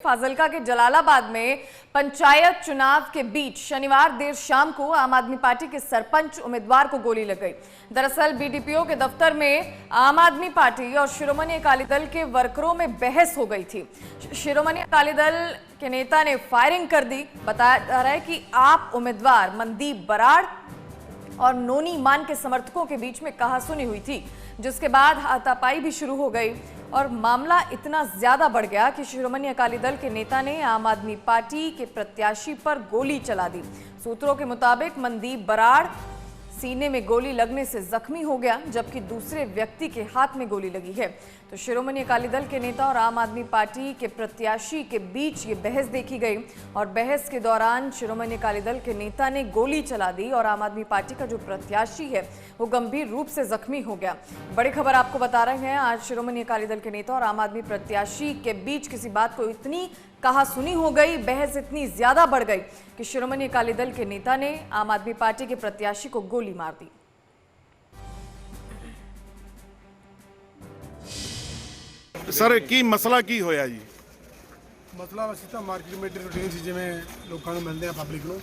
फाजिल्का के जलालाबाद में पंचायत चुनाव के बीच शनिवार देर शाम को आम आदमी पार्टी के सरपंच उम्मीदवार को गोली लग गई। दरअसल बीडीपीओ के दफ्तर में आम आदमी पार्टी और शिरोमणि अकाली दल के वर्करों में बहस हो गई थी। शिरोमणि अकाली दल के नेता ने फायरिंग कर दी। बताया जा रहा है कि आप उम्मीदवार मनदीप बराड़ और नोनी मान के समर्थकों के बीच में कहासुनी हुई थी, जिसके बाद हाथापाई भी शुरू हो गई और मामला इतना ज्यादा बढ़ गया कि शिरोमणि अकाली दल के नेता ने आम आदमी पार्टी के प्रत्याशी पर गोली चला दी। सूत्रों के मुताबिक मनदीप बराड़ सीने में गोली लगने से जख्मी हो गया, जबकि दूसरे व्यक्ति के हाथ में गोली लगी है। तो शिरोमणि अकाली दल के नेता और आम आदमी पार्टी के प्रत्याशी के बीच ये बहस देखी गई और बहस के दौरान शिरोमणि अकाली दल के नेता ने गोली चला दी और आम आदमी पार्टी का जो प्रत्याशी है वो गंभीर रूप से जख्मी हो गया। बड़ी खबर आपको बता रहे हैं, आज शिरोमणि अकाली दल के नेता और आम आदमी प्रत्याशी के बीच किसी बात को इतनी कहासुनी हो गई, बहस इतनी ज्यादा बढ़ गई कि शिरोमणि अकाली दल के नेता ने आम आदमी पार्टी के प्रत्याशी को गोली मार दी। सर की मसला की होया जी? मसला वैसे तो मार्केट में रूटीन सी जिमें लोगों को मिलते हैं पब्लिक को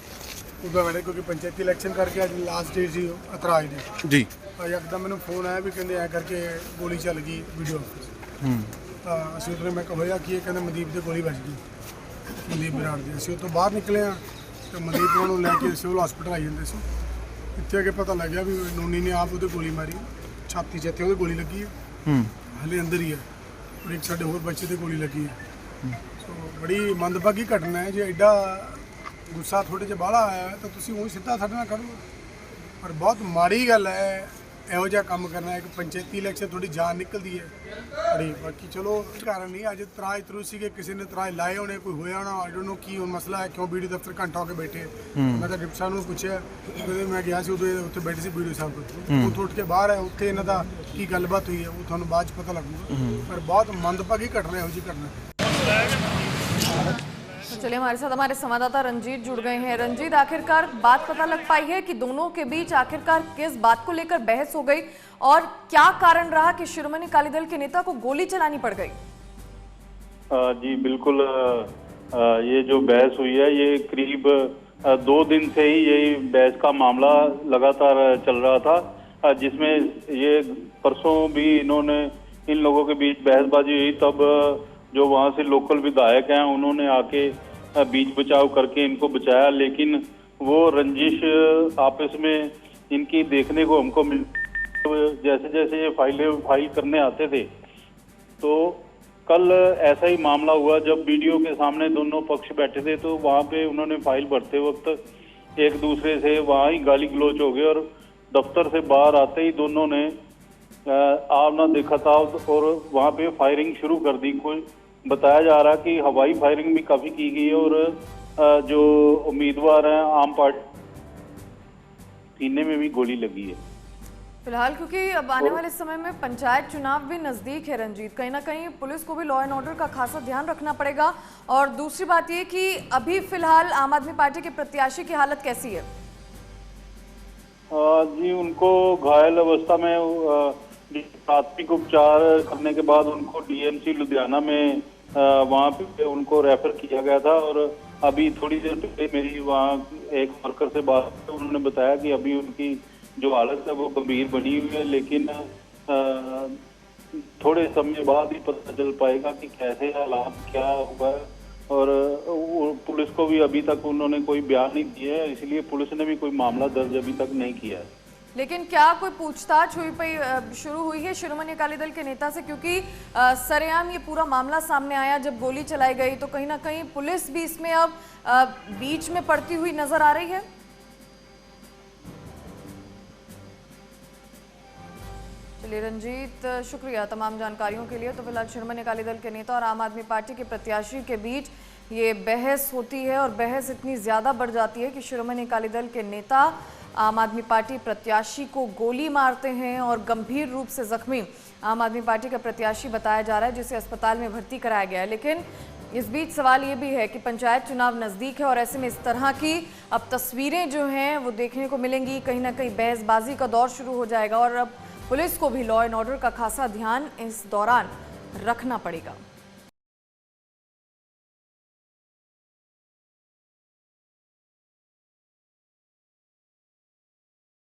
उदा मैंने क्योंकि पंचायती इलेक्शन करके आज लास्ट डेट सी 18 ने जी एकदम मैंने फोन आया भी कहते ऐ करके गोली चल गई वीडियो असं उतने मैं होया कि कहते मनदीप से गोली बज गई, मनदीप बराड़ दी। असं तो बाहर निकले हाँ तो मनदीप उन्होंने लैके सिविल हॉस्पिटल आई जाते से इतने अगे पता लग गया भी नोनी ने आप वो गोली मारी, छाती च इतने गोली लगी है, हले अंदर ही है और एक साढ़े होर बच्चे से गोली लगी है। तो बड़ी मंदभागी घटना है, जो एडा गुस्सा थोड़े जे बाहला आया है तो तुम वो सीधा साढ़े नाल करो, पर बहुत माड़ी गल है ਇਹੋ ਜਿਹਾ ਕੰਮ करना है कि पंचायती इलेक्शन थोड़ी जान निकलती है बड़ी। बाकी चलो कारण नहीं अज तराज तरू सी किसी ने तराज लाए होने, कोई होया होना, आई डोंट नो की हुण मसला है, क्यों बीडीओ दफ्तर घंटा होकर बैठे। मैं तो डिप्टी साहब ने पूछा, मैं गया सी उदों उत्थे बैठे सी बीडीओ साहब को, उठ के बाहर है उत्थे इन्हां दा की गलबात हुई है वो तुहानूं बाद च पता लगूगा, पर बहुत मंदभागी घटना इहो जी घटना। तो चलिए हमारे साथ हमारे संवाददाता रंजीत जुड़ गए हैं। रंजीत, आखिरकार बात पता लग पाई है कि दोनों के बीच आखिरकार किस बात को लेकर बहस हो गई और क्या कारण रहा कि शिरोमणि अकाली दल के नेता को गोली चलानी पड़ गई? जी बिल्कुल, ये जो बहस हुई है ये करीब 2 दिन से ही यही बहस का मामला लगातार चल रहा था, जिसमें ये परसों भी इन्होंने इन लोगों के बीच बहसबाजी हुई। तब जो वहाँ से लोकल विधायक हैं उन्होंने आके बीच बचाव करके इनको बचाया, लेकिन वो रंजिश आपस में इनकी देखने को हमको मिल, जैसे जैसे ये फाइल करने आते थे तो कल ऐसा ही मामला हुआ जब वीडियो के सामने दोनों पक्ष बैठे थे तो वहाँ पे उन्होंने फाइल भरते वक्त एक दूसरे से वहाँ ही गाली गलौच हो गए और दफ्तर से बाहर आते ही दोनों ने आमना देखा था और वहाँ पे फायरिंग शुरू कर दी। कोई बताया जा रहा है कि हवाई फायरिंग भी काफी की गई है और जो उम्मीदवार हैं आम पार्टी सीने में भी गोली लगी है। फिलहाल क्योंकि अब आने वाले समय में पंचायत चुनाव भी नजदीक है रंजीत, कहीं ना कहीं पुलिस को भी लॉ एंड ऑर्डर का खासा ध्यान रखना पड़ेगा। और दूसरी बात ये कि अभी फिलहाल आम आदमी पार्टी के प्रत्याशी की हालत कैसी है? जी उनको घायल अवस्था में प्राथमिक उपचार करने के बाद उनको डीएमसी लुधियाना में वहाँ पे उनको रेफर किया गया था और अभी थोड़ी देर पहले मेरी वहाँ एक वर्कर से बात, उन्होंने बताया कि अभी उनकी जो हालत है वो गंभीर बनी हुई है, लेकिन थोड़े समय बाद ही पता चल पाएगा कि कैसे हालात क्या हुआ है। और पुलिस को भी अभी तक उन्होंने कोई बयान नहीं दिया है, इसलिए पुलिस ने भी कोई मामला दर्ज अभी तक नहीं किया है। लेकिन क्या कोई पूछताछ शुरू हुई है शिरोमणि अकाली दल के नेता से? क्योंकि सरेआम ये पूरा मामला सामने आया जब गोली चलाई गई, तो कहीं ना कहीं पुलिस भी इसमें अब बीच में पड़ती हुई नजर आ रही है। चलिए रंजीत, शुक्रिया तमाम जानकारियों के लिए। तो फिलहाल शिरोमणि अकाली दल के नेता और आम आदमी पार्टी के प्रत्याशी के बीच ये बहस होती है और बहस इतनी ज़्यादा बढ़ जाती है कि शिरोमणि अकाली दल के नेता आम आदमी पार्टी प्रत्याशी को गोली मारते हैं और गंभीर रूप से जख्मी आम आदमी पार्टी का प्रत्याशी बताया जा रहा है, जिसे अस्पताल में भर्ती कराया गया है। लेकिन इस बीच सवाल ये भी है कि पंचायत चुनाव नज़दीक है और ऐसे में इस तरह की अब तस्वीरें जो हैं वो देखने को मिलेंगी, कहीं ना कहीं बहसबाजी का दौर शुरू हो जाएगा और अब पुलिस को भी लॉ एंड ऑर्डर का खासा ध्यान इस दौरान रखना पड़ेगा।